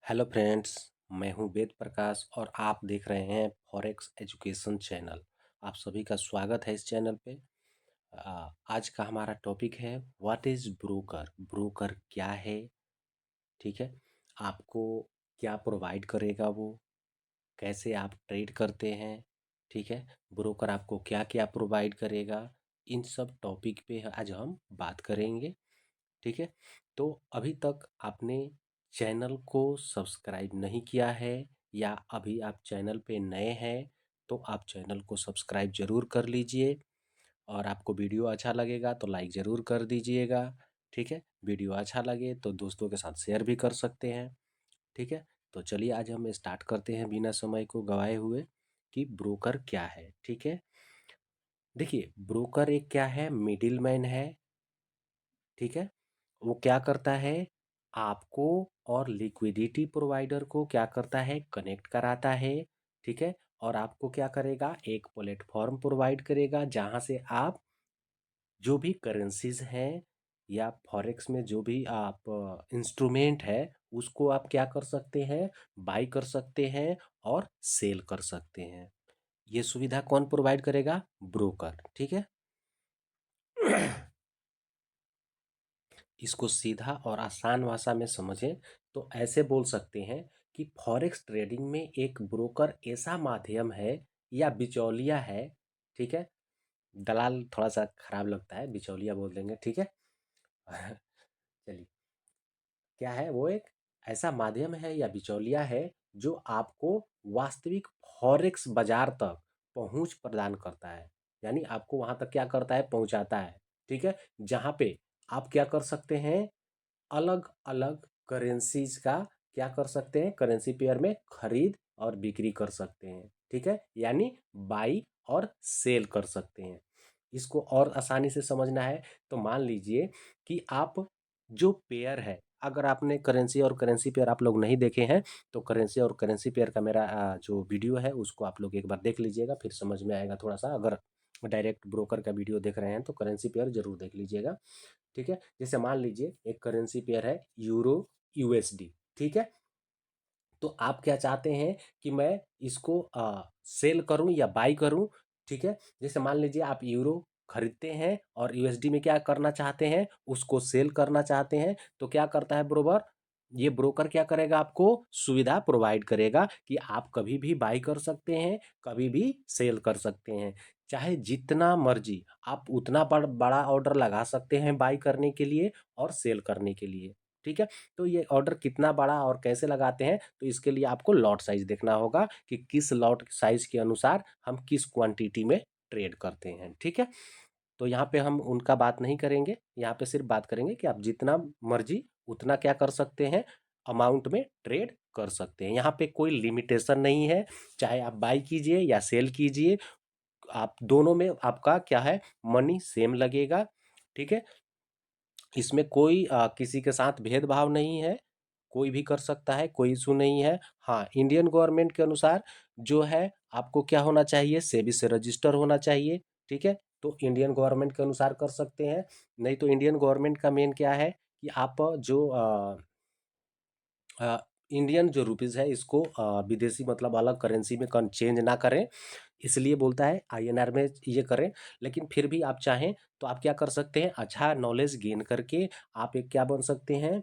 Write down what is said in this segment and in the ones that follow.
Hello friends. मैं हूं वेद प्रकाश और आप देख रहे हैं फॉरेक्स एजुकेशन चैनल। आप सभी का स्वागत है इस चैनल पे। आज का हमारा टॉपिक है व्हाट इज़ ब्रोकर। ब्रोकर क्या है, ठीक है। आपको क्या प्रोवाइड करेगा वो, कैसे आप ट्रेड करते हैं, ठीक है। ब्रोकर आपको क्या क्या प्रोवाइड करेगा, इन सब टॉपिक पे आज हम बात करेंगे, ठीक है। तो अभी तक आपने चैनल को सब्सक्राइब नहीं किया है या अभी आप चैनल पे नए हैं तो आप चैनल को सब्सक्राइब ज़रूर कर लीजिए। और आपको वीडियो अच्छा लगेगा तो लाइक ज़रूर कर दीजिएगा, ठीक है। वीडियो अच्छा लगे तो दोस्तों के साथ शेयर भी कर सकते हैं, ठीक है। तो चलिए आज हम स्टार्ट करते हैं बिना समय को गवाए हुए कि ब्रोकर क्या है, ठीक है। देखिए, ब्रोकर एक क्या है, मिडिल मैन है, ठीक है। वो क्या करता है, आपको और लिक्विडिटी प्रोवाइडर को क्या करता है, कनेक्ट कराता है, ठीक है। और आपको क्या करेगा, एक प्लेटफॉर्म प्रोवाइड करेगा जहां से आप जो भी करेंसीज हैं या फॉरेक्स में जो भी आप इंस्ट्रूमेंट है उसको आप क्या कर सकते हैं, बाई कर सकते हैं और सेल कर सकते हैं। ये सुविधा कौन प्रोवाइड करेगा, ब्रोकर, ठीक है। इसको सीधा और आसान भाषा में समझें तो ऐसे बोल सकते हैं कि फॉरेक्स ट्रेडिंग में एक ब्रोकर ऐसा माध्यम है या बिचौलिया है, ठीक है। दलाल थोड़ा सा खराब लगता है, बिचौलिया बोल देंगे, ठीक है। चलिए, क्या है वो, एक ऐसा माध्यम है या बिचौलिया है जो आपको वास्तविक फॉरेक्स बाजार तक पहुंच प्रदान करता है। यानी आपको वहां तक क्या करता है, पहुंचाता है, ठीक है। जहां पे आप क्या कर सकते हैं, अलग अलग करेंसीज का क्या कर सकते हैं, करेंसी पेयर में खरीद और बिक्री कर सकते हैं, ठीक है। यानी बाई और सेल कर सकते हैं। इसको और आसानी से समझना है तो मान लीजिए कि आप जो पेयर है, अगर आपने करेंसी और करेंसी पेयर आप लोग नहीं देखे हैं तो करेंसी और करेंसी पेयर का मेरा जो वीडियो है उसको आप लोग एक बार देख लीजिएगा, फिर समझ में आएगा थोड़ा सा। अगर डायरेक्ट ब्रोकर का वीडियो देख रहे हैं तो करेंसी पेयर जरूर देख लीजिएगा, ठीक है। जैसे मान लीजिए एक करेंसी पेयर है यूरो यूएसडी, ठीक है। तो आप क्या चाहते हैं कि मैं इसको सेल करूं या बाई करूं, ठीक है। जैसे मान लीजिए आप यूरो खरीदते हैं और यूएसडी में क्या करना चाहते हैं, उसको सेल करना चाहते हैं, तो क्या करता है ब्रोकर, ये ब्रोकर क्या करेगा, आपको सुविधा प्रोवाइड करेगा कि आप कभी भी बाई कर सकते हैं, कभी भी सेल कर सकते हैं। चाहे जितना मर्जी आप उतना बड़ा ऑर्डर लगा सकते हैं बाई करने के लिए और सेल करने के लिए, ठीक है। तो ये ऑर्डर कितना बड़ा और कैसे लगाते हैं, तो इसके लिए आपको लॉट साइज देखना होगा कि किस लॉट साइज के अनुसार हम किस क्वांटिटी में ट्रेड करते हैं, ठीक है। तो यहाँ पे हम उनका बात नहीं करेंगे, यहाँ पे सिर्फ बात करेंगे कि आप जितना मर्जी उतना क्या कर सकते हैं, अमाउंट में ट्रेड कर सकते हैं। यहाँ पे कोई लिमिटेशन नहीं है, चाहे आप बाई कीजिए या सेल कीजिए, आप दोनों में आपका क्या है, मनी सेम लगेगा, ठीक है। इसमें कोई किसी के साथ भेदभाव नहीं है, कोई भी कर सकता है, कोई इशू नहीं है। हाँ, इंडियन गवर्नमेंट के अनुसार जो है आपको क्या होना चाहिए, सेबी से रजिस्टर होना चाहिए, ठीक है। तो इंडियन गवर्नमेंट के अनुसार कर सकते हैं। नहीं तो इंडियन गवर्नमेंट का मेन क्या है कि आप जो इंडियन जो रुपीज़ है इसको विदेशी मतलब अलग करेंसी में चेंज ना करें, इसलिए बोलता है आईएनआर में ये करें। लेकिन फिर भी आप चाहें तो आप क्या कर सकते हैं, अच्छा नॉलेज गेन करके आप एक क्या बन सकते हैं,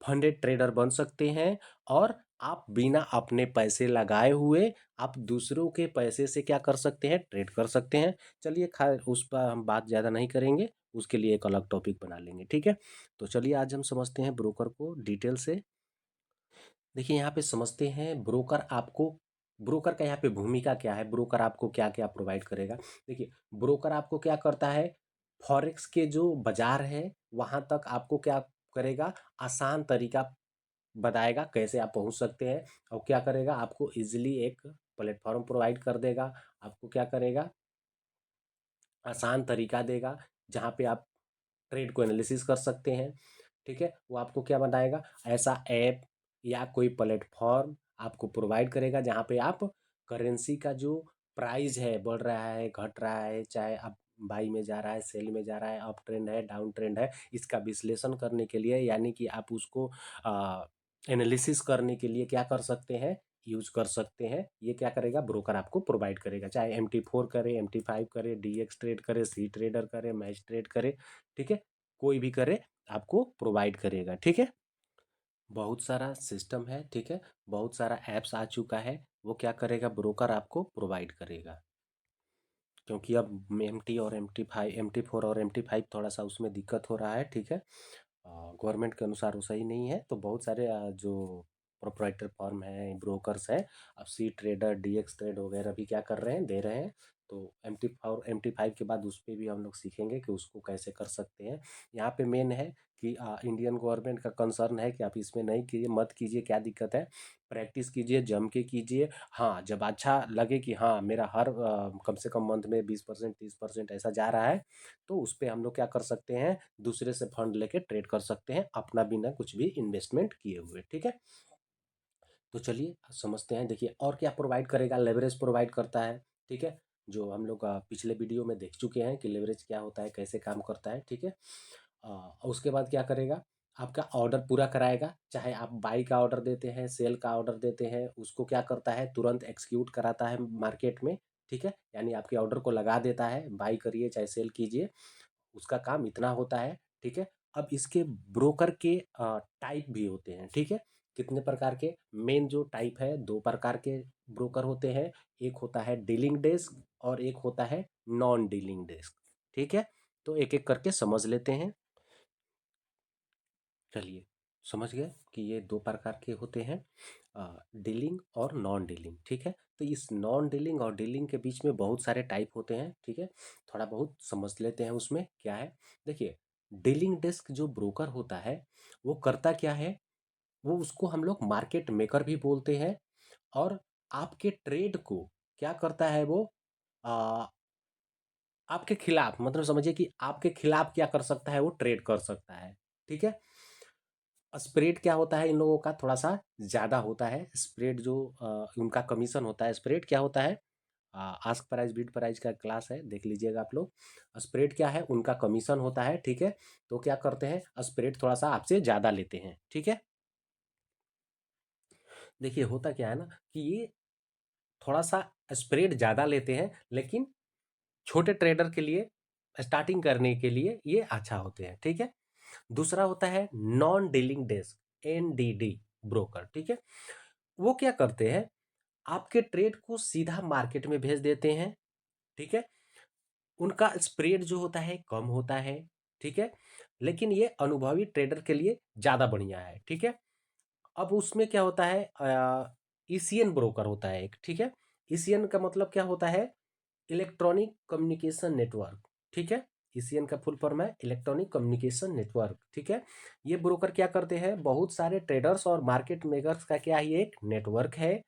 फंडेड ट्रेडर बन सकते हैं। और आप बिना अपने पैसे लगाए हुए आप दूसरों के पैसे से क्या कर सकते हैं, ट्रेड कर सकते हैं। चलिए खैर उस पर हम बात ज़्यादा नहीं करेंगे, उसके लिए एक अलग टॉपिक बना लेंगे, ठीक है। तो चलिए आज हम समझते हैं ब्रोकर को डिटेल से। देखिए यहाँ पे समझते हैं ब्रोकर आपको, ब्रोकर का यहाँ पे भूमिका क्या है, ब्रोकर आपको क्या क्या प्रोवाइड करेगा। देखिए, ब्रोकर आपको क्या करता है, फॉरेक्स के जो बाजार है वहां तक आपको क्या करेगा, आसान तरीका बताएगा कैसे आप पहुंच सकते हैं। और क्या करेगा, आपको इजीली एक प्लेटफॉर्म प्रोवाइड कर देगा, आपको क्या करेगा, आसान तरीका देगा जहाँ पे आप ट्रेड को एनालिसिस कर सकते हैं, ठीक है। वो आपको क्या बताएगा, ऐसा ऐप या कोई प्लेटफॉर्म आपको प्रोवाइड करेगा जहाँ पे आप करेंसी का जो प्राइस है, बढ़ रहा है घट रहा है, चाहे आप बाई में जा रहा है सेल में जा रहा है, अप ट्रेंड है डाउन ट्रेंड है, इसका विश्लेषण करने के लिए, यानी कि आप उसको एनालिसिस करने के लिए क्या कर सकते हैं, यूज कर सकते हैं। ये क्या करेगा, ब्रोकर आपको प्रोवाइड करेगा, चाहे MT4 करे, MT5 करे, DX ट्रेड करे, सी ट्रेडर करे, मैच ट्रेड करे, ठीक है, कोई भी करे, आपको प्रोवाइड करेगा, ठीक है। बहुत सारा सिस्टम है, ठीक है, बहुत सारा ऐप्स आ चुका है, वो क्या करेगा, ब्रोकर आपको प्रोवाइड करेगा। क्योंकि अब MT4 और MT5 थोड़ा सा उसमें दिक्कत हो रहा है, ठीक है, गवर्नमेंट के अनुसार वो सही नहीं है, तो बहुत सारे जो प्रोप्राइटर फर्म हैं, ब्रोकर्स हैं, अब सी ट्रेडर, DX ट्रेड वगैरह भी क्या कर रहे हैं, दे रहे हैं। तो MT5 के बाद उस पर भी हम लोग सीखेंगे कि उसको कैसे कर सकते हैं। यहाँ पे मेन है कि इंडियन गवर्नमेंट का कंसर्न है कि आप इसमें नहीं कीजिए, मत कीजिए, क्या दिक्कत है, प्रैक्टिस कीजिए, जम के कीजिए। हाँ, जब अच्छा लगे कि हाँ मेरा हर कम से कम मंथ में 20% 30% ऐसा जा रहा है, तो उस पर हम लोग क्या कर सकते हैं, दूसरे से फंड लेके ट्रेड कर सकते हैं, अपना बिना कुछ भी इन्वेस्टमेंट किए हुए, ठीक है। तो चलिए समझते हैं, देखिए और क्या प्रोवाइड करेगा, लेवरेज प्रोवाइड करता है, ठीक है, जो हम लोग पिछले वीडियो में देख चुके हैं कि लेवरेज क्या होता है, कैसे काम करता है, ठीक है। उसके बाद क्या करेगा, आपका ऑर्डर पूरा कराएगा, चाहे आप बाई का ऑर्डर देते हैं, सेल का ऑर्डर देते हैं, उसको क्या करता है, तुरंत एक्सिक्यूट कराता है मार्केट में, ठीक है, यानी आपके ऑर्डर को लगा देता है, बाई करिए चाहे सेल कीजिए, उसका काम इतना होता है, ठीक है। अब इसके ब्रोकर के टाइप भी होते हैं, ठीक है, कितने प्रकार के, मेन जो टाइप है, दो प्रकार के ब्रोकर होते हैं, एक होता है डीलिंग डेस्क और एक होता है नॉन डीलिंग डेस्क, ठीक है। तो एक एक करके समझ लेते हैं। चलिए, समझ गए कि ये दो प्रकार के होते हैं, डीलिंग और नॉन डीलिंग, ठीक है। तो इस नॉन डीलिंग और डीलिंग के बीच में बहुत सारे टाइप होते हैं, ठीक है, थोड़ा बहुत समझ लेते हैं उसमें क्या है। देखिए, डीलिंग डेस्क जो ब्रोकर होता है, वो करता क्या है, वो उसको हम लोग मार्केट मेकर भी बोलते हैं, और आपके ट्रेड को क्या करता है वो, आ, आपके खिलाफ, मतलब समझिए कि आपके खिलाफ क्या कर सकता है, वो ट्रेड कर सकता है, ठीक है। स्प्रेड क्या होता है, इन लोगों का थोड़ा सा ज़्यादा होता है स्प्रेड, जो उनका कमीशन होता है, स्प्रेड क्या होता है, आस्क प्राइस बीट प्राइस का क्लास है, देख लीजिएगा आप लोग। स्प्रेड क्या है, उनका कमीशन होता है, ठीक है। तो क्या करते हैं, स्प्रेड थोड़ा सा आपसे ज़्यादा लेते हैं, ठीक है। देखिए होता क्या है ना, कि ये थोड़ा सा स्प्रेड ज़्यादा लेते हैं, लेकिन छोटे ट्रेडर के लिए, स्टार्टिंग करने के लिए ये अच्छा होते हैं, ठीक है। दूसरा होता है non dealing desk, NDD broker, ठीक है। वो क्या करते हैं, आपके ट्रेड को सीधा मार्केट में भेज देते हैं, ठीक है। उनका स्प्रेड जो होता है कम होता है, ठीक है, लेकिन ये अनुभवी ट्रेडर के लिए ज़्यादा बढ़िया है, ठीक है। अब उसमें क्या होता है, ECN ब्रोकर होता है एक, ठीक है। ECN का मतलब क्या होता है, इलेक्ट्रॉनिक कम्युनिकेशन नेटवर्क, ठीक है। ECN का फुल फॉर्म है इलेक्ट्रॉनिक कम्युनिकेशन नेटवर्क, ठीक है। ये ब्रोकर क्या करते हैं, बहुत सारे ट्रेडर्स और मार्केट मेकर्स का क्या, ये एक नेटवर्क है,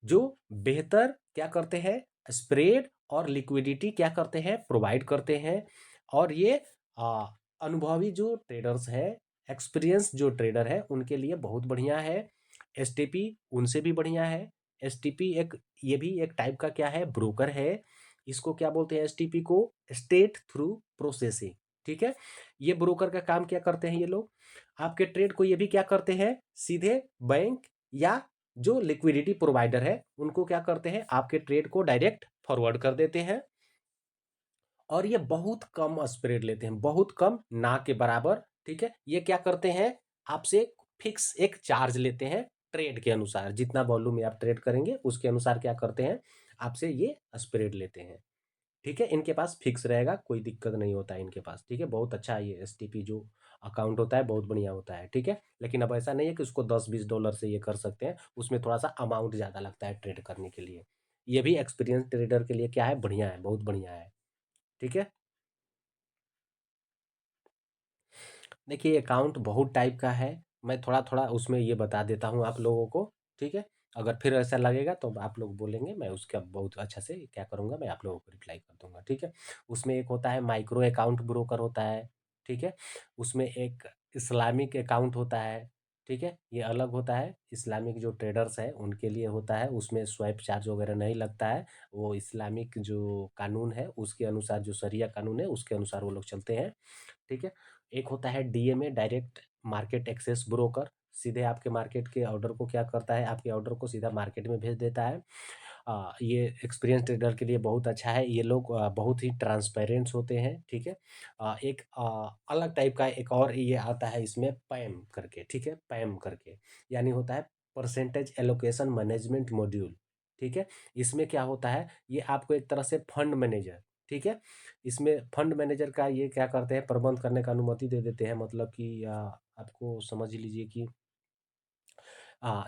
जो बेहतर क्या करते हैं, स्प्रेड और लिक्विडिटी क्या करते हैं, प्रोवाइड करते हैं। और ये आ, अनुभवी जो ट्रेडर्स है, एक्सपीरियंस जो ट्रेडर है, उनके लिए बहुत बढ़िया है। STP उनसे भी बढ़िया है। STP एक, ये भी एक टाइप का क्या है, ब्रोकर है। इसको क्या बोलते हैं, STP को स्टेट थ्रू प्रोसेसिंग, ठीक है। ये ब्रोकर का काम क्या करते हैं ये लोग, आपके ट्रेड को ये भी क्या करते हैं, सीधे बैंक या जो लिक्विडिटी प्रोवाइडर है उनको क्या करते हैं, आपके ट्रेड को डायरेक्ट फॉरवर्ड कर देते हैं। और ये बहुत कम स्प्रेड लेते हैं, बहुत कम, ना के बराबर, ठीक है। ये क्या करते हैं, आपसे फिक्स एक चार्ज लेते हैं, ट्रेड के अनुसार, जितना वॉल्यूम में आप ट्रेड करेंगे उसके अनुसार क्या करते हैं, आपसे ये स्प्रेड लेते हैं, ठीक है। इनके पास फिक्स रहेगा, कोई दिक्कत नहीं होता है इनके पास, ठीक है। बहुत अच्छा है ये STP जो अकाउंट होता है, बहुत बढ़िया होता है, ठीक है। लेकिन अब ऐसा नहीं है कि उसको $10-20 से ये कर सकते हैं, उसमें थोड़ा सा अमाउंट ज़्यादा लगता है ट्रेड करने के लिए। ये भी एक्सपीरियंस ट्रेडर के लिए क्या है, बढ़िया है, बहुत बढ़िया है, ठीक है। देखिए अकाउंट बहुत टाइप का है, मैं थोड़ा थोड़ा उसमें ये बता देता हूँ आप लोगों को, ठीक है। अगर फिर ऐसा लगेगा तो आप लोग बोलेंगे, मैं उसका बहुत अच्छा से क्या करूँगा, मैं आप लोगों को रिप्लाई कर दूंगा, ठीक है। उसमें एक होता है माइक्रो अकाउंट ब्रोकर होता है, ठीक है। उसमें एक इस्लामिक अकाउंट होता है, ठीक है, ये अलग होता है, इस्लामिक जो ट्रेडर्स हैं उनके लिए होता है, उसमें स्वैप चार्ज वगैरह नहीं लगता है। वो इस्लामिक जो कानून है उसके अनुसार, जो शरिया कानून है उसके अनुसार वो लोग चलते हैं, ठीक है। एक होता है DMA, direct market access broker, सीधे आपके मार्केट के ऑर्डर को क्या करता है, आपके ऑर्डर को सीधा मार्केट में भेज देता है। ये एक्सपीरियंस ट्रेडर के लिए बहुत अच्छा है। ये लोग बहुत ही ट्रांसपेरेंट्स होते हैं, ठीक है। एक अलग टाइप का एक और ये आता है इसमें पैम करके, ठीक है, पैम करके, यानी होता है परसेंटेज एलोकेशन मैनेजमेंट मॉड्यूल, ठीक है। इसमें क्या होता है, ये आपको एक तरह से फंड मैनेजर, ठीक है, इसमें फंड मैनेजर का ये क्या करते हैं, प्रबंध करने का अनुमति दे देते हैं। मतलब कि आपको समझ लीजिए कि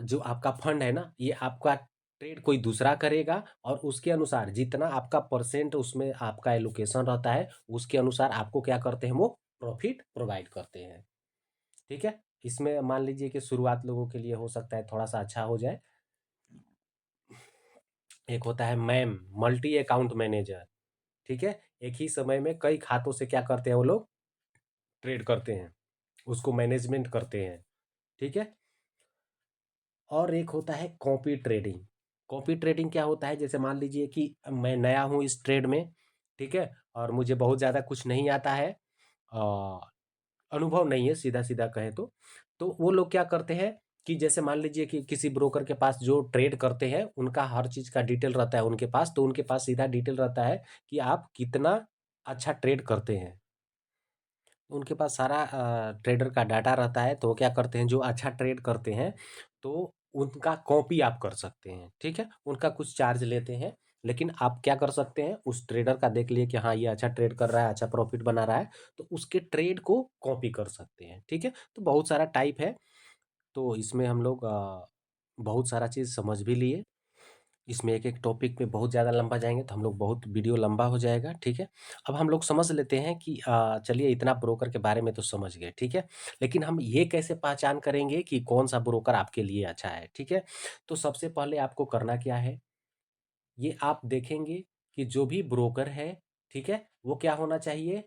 जो आपका फंड है ना, ये आपका ट्रेड कोई दूसरा करेगा और उसके अनुसार जितना आपका परसेंट उसमें आपका एलोकेशन रहता है, उसके अनुसार आपको क्या करते हैं, वो प्रॉफिट प्रोवाइड करते हैं, ठीक है। इसमें मान लीजिए कि शुरुआत लोगों के लिए हो सकता है थोड़ा सा अच्छा हो जाए। एक होता है मैम, मल्टी अकाउंट मैनेजर, ठीक है। एक ही समय में कई खातों से क्या करते हैं वो लोग, ट्रेड करते हैं, उसको मैनेजमेंट करते हैं, ठीक है। और एक होता है कॉपी ट्रेडिंग। कॉपी ट्रेडिंग क्या होता है, जैसे मान लीजिए कि मैं नया हूँ इस ट्रेड में, ठीक है, और मुझे बहुत ज़्यादा कुछ नहीं आता है, अ, अनुभव नहीं है, सीधा सीधा कहें तो वो लोग क्या करते हैं कि जैसे मान लीजिए कि किसी ब्रोकर के पास जो ट्रेड करते हैं उनका हर चीज़ का डिटेल रहता है उनके पास, तो उनके पास सीधा डिटेल रहता है कि आप कितना अच्छा ट्रेड करते हैं। उनके पास सारा ट्रेडर का डाटा रहता है, तो वो क्या करते हैं, जो अच्छा ट्रेड करते हैं तो उनका कॉपी आप कर सकते हैं, ठीक है। उनका कुछ चार्ज लेते हैं, लेकिन आप क्या कर सकते हैं, उस ट्रेडर का देख लिए कि हाँ ये अच्छा ट्रेड कर रहा है, अच्छा प्रॉफिट बना रहा है, तो उसके ट्रेड को कॉपी कर सकते हैं, ठीक है। तो बहुत सारा टाइप है, तो इसमें हम लोग बहुत सारा चीज़ समझ भी लिए। इसमें एक एक टॉपिक पे बहुत ज़्यादा लंबा जाएंगे तो हम लोग बहुत वीडियो लंबा हो जाएगा, ठीक है। अब हम लोग समझ लेते हैं कि चलिए इतना ब्रोकर के बारे में तो समझ गए, ठीक है। लेकिन हम ये कैसे पहचान करेंगे कि कौन सा ब्रोकर आपके लिए अच्छा है, ठीक है। तो सबसे पहले आपको करना क्या है, ये आप देखेंगे कि जो भी ब्रोकर है, ठीक है, वो क्या होना चाहिए,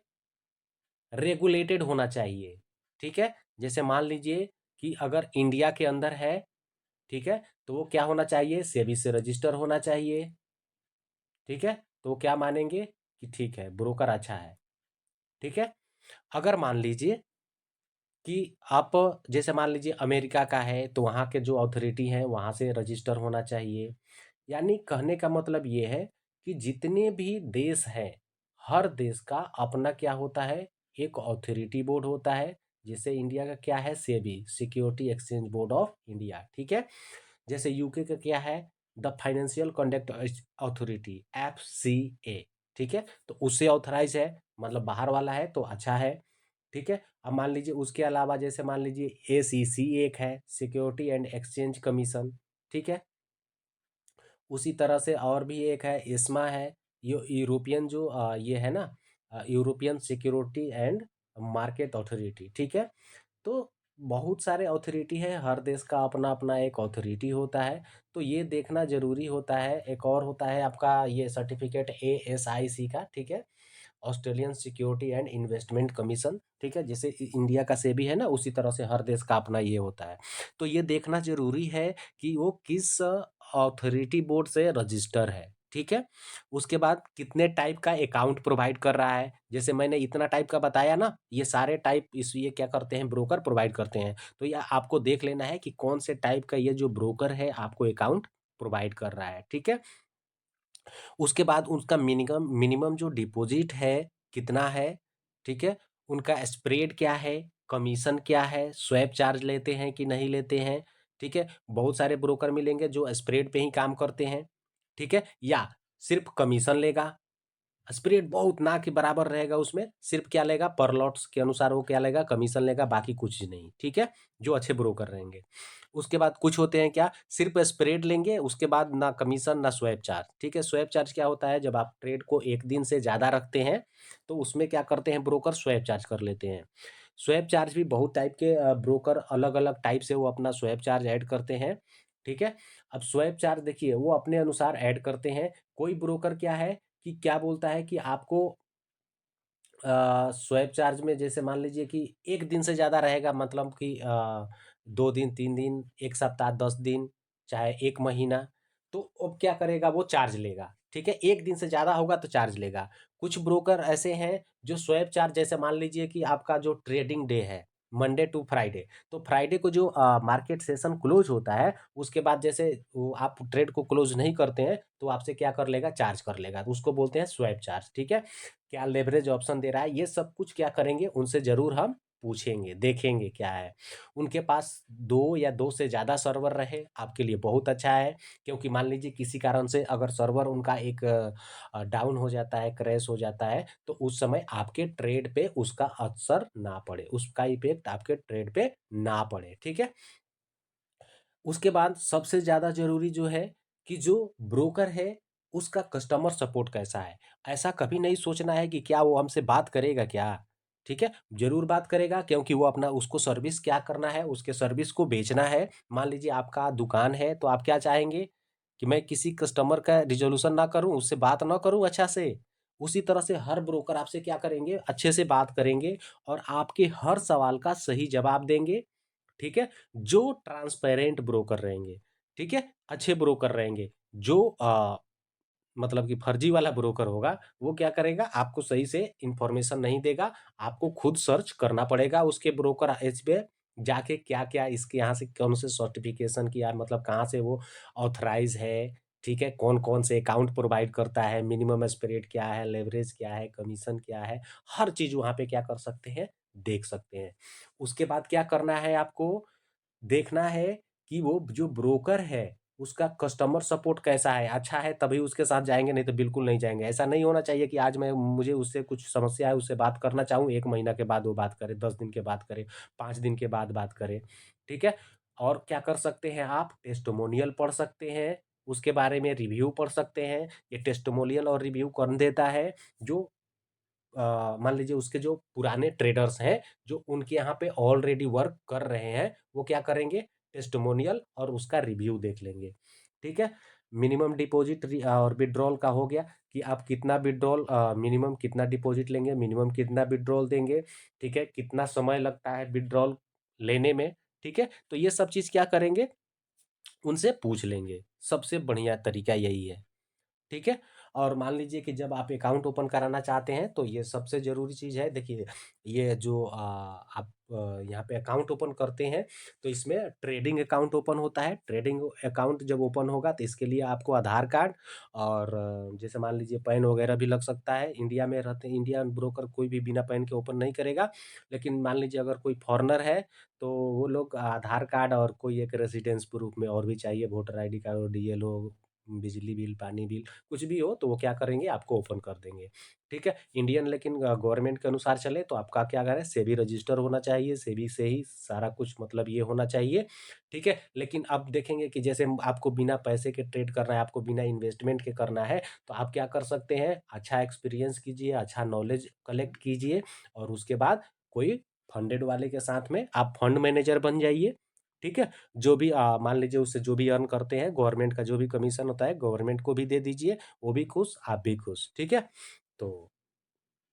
रेगुलेटेड होना चाहिए, ठीक है। जैसे मान लीजिए कि अगर इंडिया के अंदर है, ठीक है, तो वो क्या होना चाहिए, सेबी से रजिस्टर होना चाहिए, ठीक है। तो वो क्या मानेंगे कि ठीक है ब्रोकर अच्छा है, ठीक है। अगर मान लीजिए कि आप, जैसे मान लीजिए अमेरिका का है, तो वहाँ के जो अथॉरिटी हैं वहाँ से रजिस्टर होना चाहिए। यानी कहने का मतलब ये है कि जितने भी देश हैं, हर देश का अपना क्या होता है, एक अथॉरिटी बोर्ड होता है। जैसे इंडिया का क्या है, SEBI, security exchange board of India, ठीक है। जैसे यूके का क्या है, the financial conduct authority, FCA, ठीक है। तो उससे ऑथराइज है, मतलब बाहर वाला है तो अच्छा है, ठीक है। अब मान लीजिए उसके अलावा जैसे मान लीजिए ACC एक है, सिक्योरिटी एंड एक्सचेंज कमीशन, ठीक है। उसी तरह से और भी एक है, एस्मा है, ये यूरोपियन जो ये है ना, European security and market authority, ठीक है। तो बहुत सारे अथॉरिटी है, हर देश का अपना अपना एक अथॉरिटी होता है, तो ये देखना जरूरी होता है। एक और होता है आपका ये सर्टिफिकेट ASIC का, ठीक है, Australian security and investment commission, ठीक है। जैसे इंडिया का सेबी है ना, उसी तरह से हर देश का अपना ये होता है। तो ये देखना जरूरी है कि वो किस अथॉरिटी बोर्ड से रजिस्टर है, ठीक है। उसके बाद कितने टाइप का अकाउंट प्रोवाइड कर रहा है, जैसे मैंने इतना टाइप का बताया ना, ये सारे टाइप इस ये क्या करते हैं, ब्रोकर प्रोवाइड करते हैं। तो ये आपको देख लेना है कि कौन से टाइप का ये जो ब्रोकर है आपको अकाउंट प्रोवाइड कर रहा है, ठीक है। उसके बाद उसका मिनिमम मिनिमम जो डिपॉजिट है कितना है, ठीक है। उनका स्प्रेड क्या है, कमीशन क्या है, स्वैप चार्ज लेते हैं कि नहीं लेते हैं, ठीक है। बहुत सारे ब्रोकर मिलेंगे जो स्प्रेड पे ही काम करते हैं, ठीक है, या सिर्फ कमीशन लेगा। स्प्रेड बहुत ना के बराबर रहेगा, उसमें सिर्फ क्या लेगा, पर लॉट्स के अनुसार वो क्या लेगा, कमीशन लेगा, बाकी कुछ नहीं, ठीक है। जो अच्छे ब्रोकर रहेंगे। उसके बाद कुछ होते हैं क्या, सिर्फ स्प्रेड लेंगे, उसके बाद ना कमीशन ना स्वैप चार्ज, ठीक है। स्वैप चार्ज क्या होता है, जब आप ट्रेड को एक दिन से ज़्यादा रखते हैं तो उसमें क्या करते हैं ब्रोकर, स्वैप चार्ज कर लेते हैं। स्वैप चार्ज भी बहुत टाइप के ब्रोकर अलग अलग टाइप से वो अपना स्वैप चार्ज ऐड करते हैं, ठीक है। अब स्वैप चार्ज देखिए वो अपने अनुसार ऐड करते हैं। कोई ब्रोकर क्या है कि क्या बोलता है कि आपको स्वैप चार्ज में जैसे मान लीजिए कि एक दिन से ज़्यादा रहेगा, मतलब कि 2 दिन 3 दिन, एक सप्ताह, 10 दिन, चाहे एक महीना, तो अब क्या करेगा, वो चार्ज लेगा, ठीक है। एक दिन से ज़्यादा होगा तो चार्ज लेगा। कुछ ब्रोकर ऐसे हैं जो स्वैप चार्ज, जैसे मान लीजिए कि आपका जो ट्रेडिंग डे है, मंडे टू फ्राइडे। तो फ्राइडे को जो मार्केट सेशन क्लोज होता है, उसके बाद जैसे वो आप ट्रेड को क्लोज नहीं करते हैं तो आपसे क्या कर लेगा, चार्ज कर लेगा, तो उसको बोलते हैं स्वैप चार्ज। ठीक है, क्या लेवरेज ऑप्शन दे रहा है, ये सब कुछ क्या करेंगे, उनसे जरूर हम पूछेंगे, देखेंगे क्या है। उनके पास दो या दो से ज़्यादा सर्वर रहे आपके लिए बहुत अच्छा है, क्योंकि मान लीजिए किसी कारण से अगर सर्वर उनका एक डाउन हो जाता है, क्रैश हो जाता है, तो उस समय आपके ट्रेड पे उसका असर ना पड़े, उसका इफेक्ट आपके ट्रेड पे ना पड़े। ठीक है, उसके बाद सबसे ज़्यादा ज़रूरी जो है कि जो ब्रोकर है उसका कस्टमर सपोर्ट कैसा है। ऐसा कभी नहीं सोचना है कि क्या वो हमसे बात करेगा क्या। ठीक है, ज़रूर बात करेगा, क्योंकि वो अपना उसको सर्विस क्या करना है, उसके सर्विस को बेचना है। मान लीजिए आपका दुकान है तो आप क्या चाहेंगे कि मैं किसी कस्टमर का रिजोल्यूशन ना करूं, उससे बात ना करूं अच्छा से। उसी तरह से हर ब्रोकर आपसे क्या करेंगे, अच्छे से बात करेंगे और आपके हर सवाल का सही जवाब देंगे। ठीक है, जो ट्रांसपेरेंट ब्रोकर रहेंगे, ठीक है, अच्छे ब्रोकर रहेंगे। जो मतलब कि फर्जी वाला ब्रोकर होगा, वो क्या करेगा, आपको सही से इंफॉर्मेशन नहीं देगा। आपको खुद सर्च करना पड़ेगा उसके ब्रोकर एज पे जाके, क्या क्या इसके यहाँ से कौन से सर्टिफिकेशन किया है, मतलब कहाँ से वो ऑथराइज है। ठीक है, कौन कौन से अकाउंट प्रोवाइड करता है, मिनिमम स्प्रेड क्या है, लेवरेज क्या है, कमीशन क्या है, हर चीज वहां पे क्या कर सकते हैं, देख सकते हैं। उसके बाद क्या करना है आपको, देखना है कि वो जो ब्रोकर है उसका कस्टमर सपोर्ट कैसा है, अच्छा है तभी उसके साथ जाएंगे, नहीं तो बिल्कुल नहीं जाएंगे। ऐसा नहीं होना चाहिए कि आज मैं मुझे उससे कुछ समस्या है, उससे बात करना चाहूँ, 1 महीना के बाद वो बात करे, 10 दिन के बाद करे, 5 दिन के बाद बात करे। ठीक है, और क्या कर सकते हैं, आप टेस्टिमोनियल पढ़ सकते हैं, उसके बारे में रिव्यू पढ़ सकते हैं। ये टेस्टिमोनियल और रिव्यू कौन देता है, जो मान लीजिए उसके जो पुराने ट्रेडर्स हैं, जो उनके यहाँ पे ऑलरेडी वर्क कर रहे हैं, वो क्या करेंगे, टेस्टिमोनियल और उसका रिव्यू देख लेंगे। ठीक है, मिनिमम डिपॉजिट और विड्रॉल का हो गया कि आप कितना विड्रॉल, मिनिमम कितना डिपॉजिट लेंगे, मिनिमम कितना विड्रॉल देंगे। ठीक है, कितना समय लगता है विड्रॉल लेने में। ठीक है, तो ये सब चीज़ क्या करेंगे, उनसे पूछ लेंगे। सबसे बढ़िया तरीका यही है। ठीक है, और मान लीजिए कि जब आप अकाउंट ओपन कराना चाहते हैं तो ये सबसे ज़रूरी चीज़ है। देखिए, ये जो आप यहाँ पे अकाउंट ओपन करते हैं तो इसमें ट्रेडिंग अकाउंट ओपन होता है। ट्रेडिंग अकाउंट जब ओपन होगा तो इसके लिए आपको आधार कार्ड और जैसे मान लीजिए पैन वगैरह भी लग सकता है। इंडिया में रहते हैं, इंडियन ब्रोकर कोई भी बिना पैन के ओपन नहीं करेगा। लेकिन मान लीजिए अगर कोई फॉरेनर है तो वो लोग आधार कार्ड और कोई एक रेसिडेंस प्रूफ में और भी चाहिए, वोटर आईडी कार्ड और डीएलओ, बिजली बिल, पानी बिल, कुछ भी हो तो वो क्या करेंगे, आपको ओपन कर देंगे। ठीक है, इंडियन लेकिन गवर्नमेंट के अनुसार चले तो आपका क्या करें, सेबी रजिस्टर होना चाहिए, सेबी से ही सारा कुछ मतलब ये होना चाहिए। ठीक है, लेकिन अब देखेंगे कि जैसे आपको बिना पैसे के ट्रेड करना है, आपको बिना इन्वेस्टमेंट के करना है, तो आप क्या कर सकते हैं, अच्छा एक्सपीरियंस कीजिए, अच्छा नॉलेज कलेक्ट कीजिए और उसके बाद कोई फंडेड वाले के साथ में आप फंड मैनेजर बन जाइए। ठीक है, जो भी मान लीजिए उससे जो भी अर्न करते हैं, गवर्नमेंट का जो भी कमीशन होता है गवर्नमेंट को भी दे दीजिए, वो भी खुश, आप भी खुश। ठीक है, तो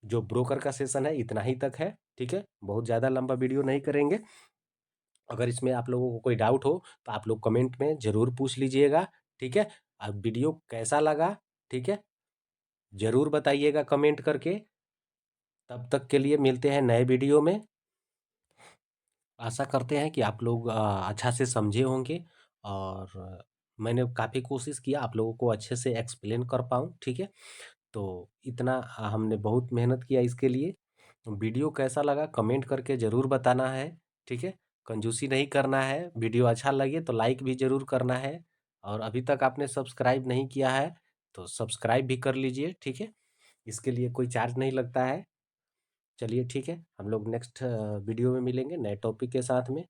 जो ब्रोकर का सेशन है इतना ही तक है। ठीक है, बहुत ज़्यादा लंबा वीडियो नहीं करेंगे। अगर इसमें आप लोगों को कोई डाउट हो तो आप लोग कमेंट में ज़रूर पूछ लीजिएगा। ठीक है, अब वीडियो कैसा लगा, ठीक है, ज़रूर बताइएगा कमेंट करके। तब तक के लिए मिलते हैं नए वीडियो में। आशा करते हैं कि आप लोग अच्छा से समझे होंगे और मैंने काफ़ी कोशिश किया आप लोगों को अच्छे से एक्सप्लेन कर पाऊँ। ठीक है, तो इतना हमने बहुत मेहनत किया इसके लिए। वीडियो कैसा लगा कमेंट करके ज़रूर बताना है। ठीक है, कंजूसी नहीं करना है, वीडियो अच्छा लगे तो लाइक भी ज़रूर करना है और अभी तक आपने सब्सक्राइब नहीं किया है तो सब्सक्राइब भी कर लीजिए। ठीक है, इसके लिए कोई चार्ज नहीं लगता है। चलिए ठीक है, हम लोग नेक्स्ट वीडियो में मिलेंगे नए टॉपिक के साथ में।